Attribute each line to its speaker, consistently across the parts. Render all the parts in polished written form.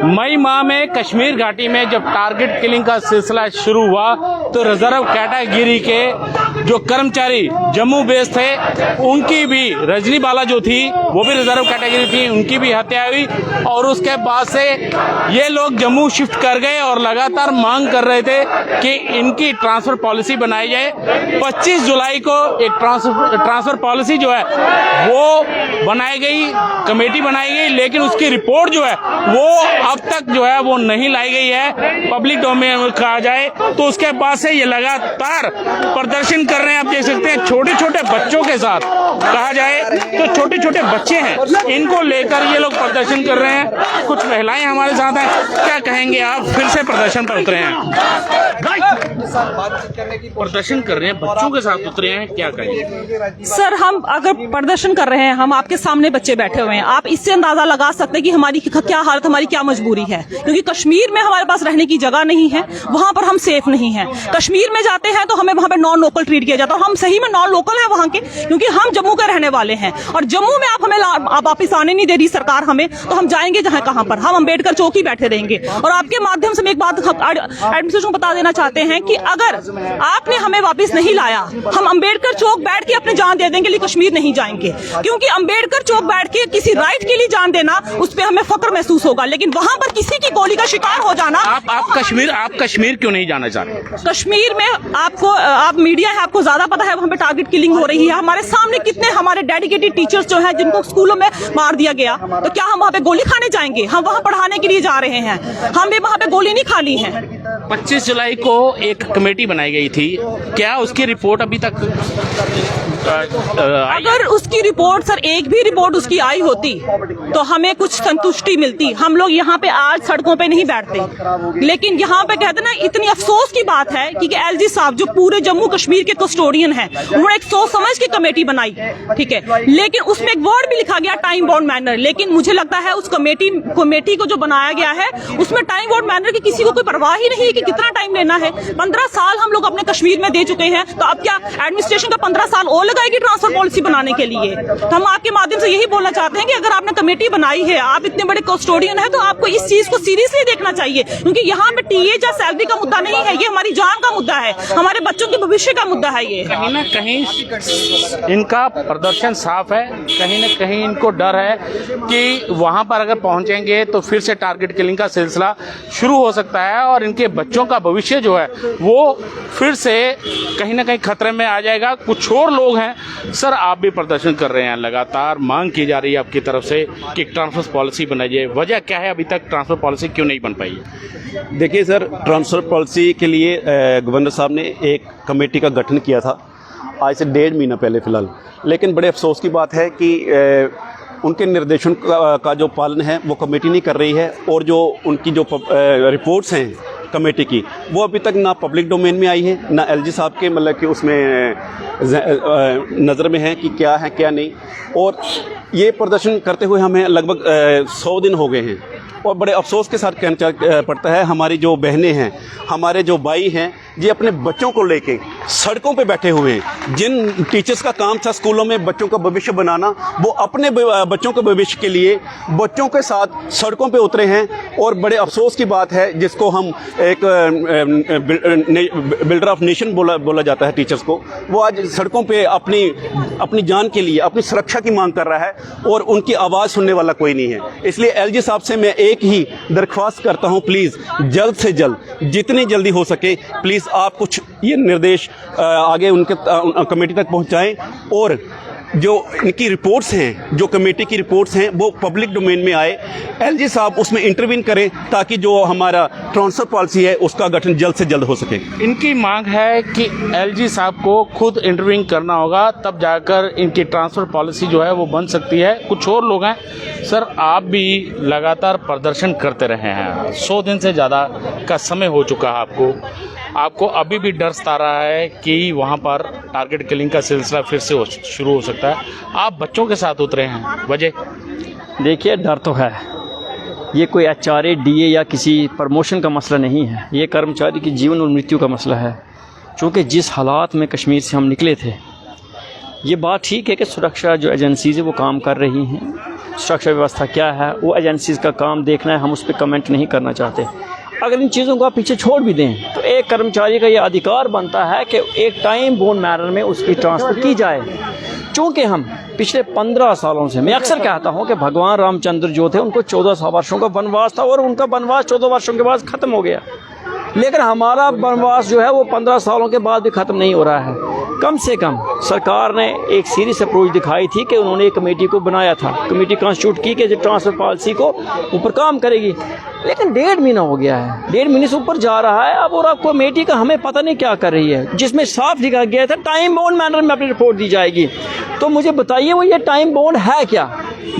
Speaker 1: मई माह में कश्मीर घाटी में जब टारगेट किलिंग का सिलसिला शुरू हुआ तो रिजर्व कैटेगरी के जो कर्मचारी जम्मू बेस थे उनकी भी, रजनी बाला जो थी वो भी रिजर्व कैटेगरी थी, उनकी भी हत्या हुई। और उसके बाद से ये लोग जम्मू शिफ्ट कर गए और लगातार मांग कर रहे थे कि इनकी ट्रांसफर पॉलिसी बनाई जाए। 25 जुलाई को एक ट्रांसफर पॉलिसी जो है वो बनाई गई, कमेटी बनाई गई, लेकिन उसकी रिपोर्ट जो है वो अब तक जो है वो नहीं लाई गई है पब्लिक डोमेन में कहा जाए। तो उसके बाद से ये लगातार प्रदर्शन कर रहे हैं। आप देख सकते हैं छोटे छोटे बच्चों के साथ, कहा जाए तो छोटे छोटे बच्चे हैं, इनको लेकर ये लोग प्रदर्शन कर रहे हैं। कुछ महिलाएं हमारे साथ हैं, क्या कहेंगे आप? फिर से प्रदर्शन पर उतरे हैं, प्रदर्शन कर रहे हैं, बच्चों के साथ उतरे हैं, क्या कहेंगे?
Speaker 2: सर, हम अगर प्रदर्शन कर रहे हैं, हम आपके सामने बच्चे बैठे हुए हैं, आप इससे अंदाजा लगा सकते हैं कि हमारी क्या हालत, हमारी क्या मजबूरी है। क्योंकि कश्मीर में हमारे पास रहने की जगह नहीं है, वहां पर हम सेफ नहीं हैं। कश्मीर में जाते हैं तो हमें वहां पे नॉन लोकल ट्रीट किया जाता है। हम सही में नॉन लोकल है वहां के, क्योंकि हम जम्मू के रहने वाले हैं और जम्मू में आप हमें वापिस आने नहीं दे रही सरकार हमें, तो हम जाएंगे जहां कहां पर? हम अम्बेडकर चौक ही बैठे रहेंगे। और आपके माध्यम से मैं एक बात एडमिनिस्ट्रेशन को बता देना चाहते हैं कि अगर आपने हमें वापस नहीं लाया, हम अम्बेडकर चौक बैठ के अपनी जान दे देंगे, लेकिन कश्मीर नहीं जाएंगे। क्योंकि अम्बेडकर चौक बैठ के किसी राइट के लिए जान देना, उस पर हमें फक्र महसूस होगा, लेकिन वहां पर किसी की गोली का शिकार हो जाना।
Speaker 1: आप कश्मीर क्यों नहीं जाना चाह रहे?
Speaker 2: कश्मीर में आप मीडिया है, आपको ज्यादा पता है वहां पे टारगेट किलिंग हो रही है। हमारे सामने कितने हमारे डेडिकेटेड टीचर्स जो हैं जिनको स्कूलों में मार दिया गया, तो क्या हम वहां पे गोली खाने जाएंगे? हम वहां पढ़ाने के लिए जा रहे हैं, हमने वहां पे गोली नहीं खानी है।
Speaker 1: 25 जुलाई को एक कमेटी बनाई गई थी, क्या उसकी रिपोर्ट अभी तक
Speaker 2: अगर उसकी रिपोर्ट, सर एक भी रिपोर्ट उसकी आई होती तो हमें कुछ संतुष्टि मिलती। हम लोग यहाँ पे आज सड़कों पे नहीं बैठते, लेकिन यहाँ पे कहते ना, इतनी अफसोस की बात है कि एलजी साहब जो पूरे जम्मू कश्मीर के कस्टोडियन हैं, उन्होंने एक सोच समझ के कमेटी बनाई, ठीक है, लेकिन उसमें एक वर्ड भी लिखा गया टाइम बाउंड मैनर। लेकिन मुझे लगता है उस कमेटी को जो बनाया गया है उसमें टाइम बाउंड मैनर की किसी को कोई परवाह ही नहीं है कि कितना टाइम लेना है। 15 साल हम लोग अपने कश्मीर में दे चुके हैं, तो अब क्या एडमिनिस्ट्रेशन का 15 साल और लगाएगी ट्रांसफर पॉलिसी बनाने के लिए? तो हम आपके माध्यम से यही बोलना चाहते हैं कि अगर आपने कमेटी बनाई है, आप इतने बड़े कस्टोडियन है, तो आपको इस चीज को सीरियसली देखना चाहिए। क्योंकि यहाँ पे टीएज या सैलरी का मुद्दा नहीं है, ये हमारी जान का मुद्दा है, हमारे बच्चों के भविष्य का मुद्दा है। ये
Speaker 1: कहीं ना कहीं इनका प्रदर्शन साफ है, कहीं ना कहीं इनको डर है कि वहां पर अगर पहुंचेंगे तो फिर से टारगेट किलिंग का सिलसिला शुरू हो सकता है और इनके बच्चों का भविष्य जो है वो फिर से कहीं ना कहीं खतरे में आ जाएगा। कुछ और लोग हैं, सर आप भी प्रदर्शन कर रहे हैं, लगातार मांग की जा रही है आपकी तरफ से कि ट्रांसफर पॉलिसी बनाई जाए, वजह क्या है? अभी तक ट्रांसफर पॉलिसी क्यों नहीं बन पाई है?
Speaker 3: देखिए सर, ट्रांसफ़र पॉलिसी के लिए गवर्नर साहब ने एक कमेटी का गठन किया था आज से 1.5 महीना पहले फ़िलहाल, लेकिन बड़े अफसोस की बात है कि उनके निर्देशन का जो पालन है वो कमेटी नहीं कर रही है। और जो उनकी जो रिपोर्ट्स हैं कमेटी की, वो अभी तक ना पब्लिक डोमेन में आई है, ना एलजी साहब के मतलब कि उसमें नज़र में है कि क्या है क्या नहीं। और ये प्रदर्शन करते हुए हमें लगभग 100 दिन हो गए हैं और बड़े अफसोस के साथ कहना पड़ता है, हमारी जो बहनें हैं, हमारे जो भाई हैं, ये अपने बच्चों को लेके सड़कों पे बैठे हुए हैं। जिन टीचर्स का काम था स्कूलों में बच्चों का भविष्य बनाना, वो अपने बच्चों के भविष्य के लिए बच्चों के साथ सड़कों पे उतरे हैं। और बड़े अफसोस की बात है, जिसको हम एक बिल्डर ऑफ नेशन बोला जाता है टीचर्स को, वो आज सड़कों पे अपनी जान के लिए, अपनी सुरक्षा की मांग कर रहा है और उनकी आवाज़ सुनने वाला कोई नहीं है। इसलिए एलजी साहब से मैं एक ही दरख्वास्त करता हूं, प्लीज़ जल्द से जल्द, जितनी जल्दी हो सके, प्लीज़ आप कुछ ये निर्देश आगे उनके कमेटी तक पहुंचाएं और जो इनकी रिपोर्ट्स हैं, जो कमेटी की रिपोर्ट्स हैं, वो पब्लिक डोमेन में आए, एलजी साहब उसमें इंटरवीन करें ताकि जो हमारा ट्रांसफर पॉलिसी है उसका गठन जल्द से जल्द हो सके।
Speaker 1: इनकी मांग है कि एलजी साहब को खुद इंटरवीन करना होगा, तब जाकर इनकी ट्रांसफर पॉलिसी जो है वो बन सकती है। कुछ और लोग हैं, सर आप भी लगातार प्रदर्शन करते रहे हैं, 100 दिन से ज़्यादा का समय हो चुका है आपको अभी भी डर सता रहा है कि वहाँ पर टारगेट किलिंग का सिलसिला फिर से शुरू हो सकता है। आप बच्चों के साथ उतरे हैं, वजह?
Speaker 4: देखिए, डर तो है, ये कोई एचआरए डीए या किसी प्रमोशन का मसला नहीं है, ये कर्मचारी की जीवन और मृत्यु का मसला है। चूँकि जिस हालात में कश्मीर से हम निकले थे, ये बात ठीक है कि सुरक्षा जो एजेंसीज है वो काम कर रही हैं, सुरक्षा व्यवस्था क्या है वो एजेंसीज का काम देखना है, हम उस पर कमेंट नहीं करना चाहते। अगर इन चीज़ों को आप पीछे छोड़ भी दें तो एक कर्मचारी का ये अधिकार बनता है कि एक टाइम बोन मैनर में उसकी ट्रांसफ़र की जाए। चूँकि हम पिछले 15 सालों से, मैं अक्सर कहता हूँ कि भगवान रामचंद्र जो थे उनको 1400 वर्षों का वनवास था और उनका वनवास 14 वर्षों के बाद ख़त्म हो गया, लेकिन हमारा वनवास जो है वो 15 सालों के बाद भी ख़त्म नहीं हो रहा है। कम से कम सरकार ने एक सीरियस अप्रोच दिखाई थी कि उन्होंने एक कमेटी को बनाया था, कमेटी कॉन्स्टिट्यूट की कि जो ट्रांसफ़र पॉलिसी को ऊपर काम करेगी, लेकिन 1.5 महीना हो गया है, 1.5 महीने से ऊपर जा रहा है। अब और अब कमेटी का हमें पता नहीं क्या कर रही है, जिसमें साफ लिखा गया था टाइम बाउंड मैनर में अपनी रिपोर्ट दी जाएगी। तो मुझे बताइए वो ये टाइम बाउंड है क्या?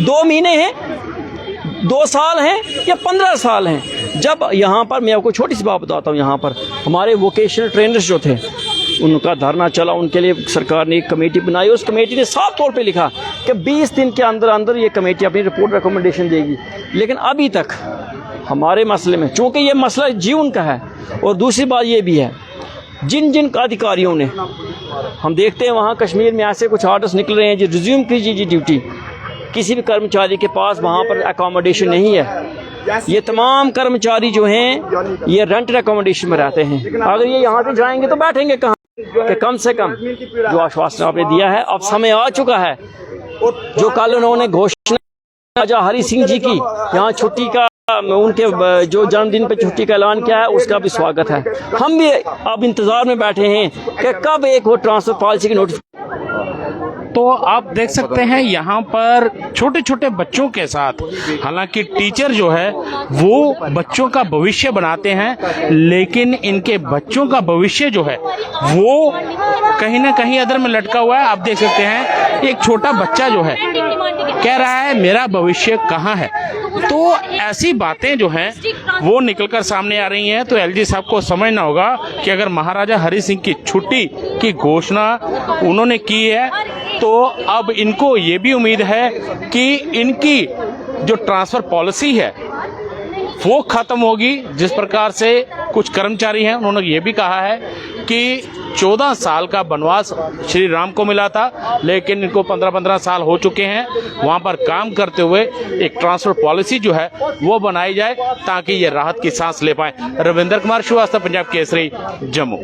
Speaker 4: 2 महीने हैं, 2 साल हैं या 15 साल हैं? जब यहाँ पर मैं आपको छोटी सी बात बताता हूँ, यहाँ पर हमारे वोकेशनल ट्रेनर्स जो थे उनका धरना चला, उनके लिए सरकार ने एक कमेटी बनाई। उस कमेटी ने साफ तौर पे लिखा कि 20 दिन के अंदर अंदर ये कमेटी अपनी रिपोर्ट रिकमेंडेशन देगी, लेकिन अभी तक हमारे मसले में, चूँकि ये मसला जीवन का है, और दूसरी बात ये भी है जिन जिन अधिकारियों ने, हम देखते हैं वहाँ कश्मीर में ऐसे कुछ आर्डर्स निकल रहे हैं जो रिज्यूम कीजिए ड्यूटी, किसी भी कर्मचारी के पास वहाँ पर अकोमोडेशन नहीं है। ये तमाम कर्मचारी जो हैं ये रेंटेड अकोमोडेशन में रहते हैं। अगर ये यहाँ से जाएंगे तो बैठेंगे कहाँ? कि कम से कम जो आश्वासन आपने दिया है, अब समय आ चुका है। जो कल उन्होंने घोषणा राजा हरि सिंह जी की यहाँ छुट्टी का, उनके जो जन्मदिन पे छुट्टी का ऐलान किया है, उसका भी स्वागत है। हम भी अब इंतज़ार में बैठे हैं कि कब एक वो ट्रांसफ़र पॉलिसी की नोटिस।
Speaker 1: तो आप देख सकते हैं यहाँ पर छोटे छोटे बच्चों के साथ, हालांकि टीचर जो है वो बच्चों का भविष्य बनाते हैं, लेकिन इनके बच्चों का भविष्य जो है वो कहीं ना कहीं अदर में लटका हुआ है। आप देख सकते हैं एक छोटा बच्चा जो है कह रहा है मेरा भविष्य कहाँ है। तो ऐसी बातें जो हैं वो निकलकर सामने आ रही हैं। तो एलजी साहब को समझना होगा कि अगर महाराजा हरि सिंह की छुट्टी की घोषणा उन्होंने की है तो अब इनको ये भी उम्मीद है कि इनकी जो ट्रांसफ़र पॉलिसी है वो ख़त्म होगी। जिस प्रकार से कुछ कर्मचारी हैं उन्होंने ये भी कहा है कि 14 साल का वनवास श्री राम को मिला था, लेकिन इनको 15-15 साल हो चुके हैं वहाँ पर काम करते हुए। एक ट्रांसफ़र पॉलिसी जो है वो बनाई जाए ताकि ये राहत की सांस ले पाएँ। रविंद्र कुमार श्रीवास्तव, पंजाब केसरी, जम्मू।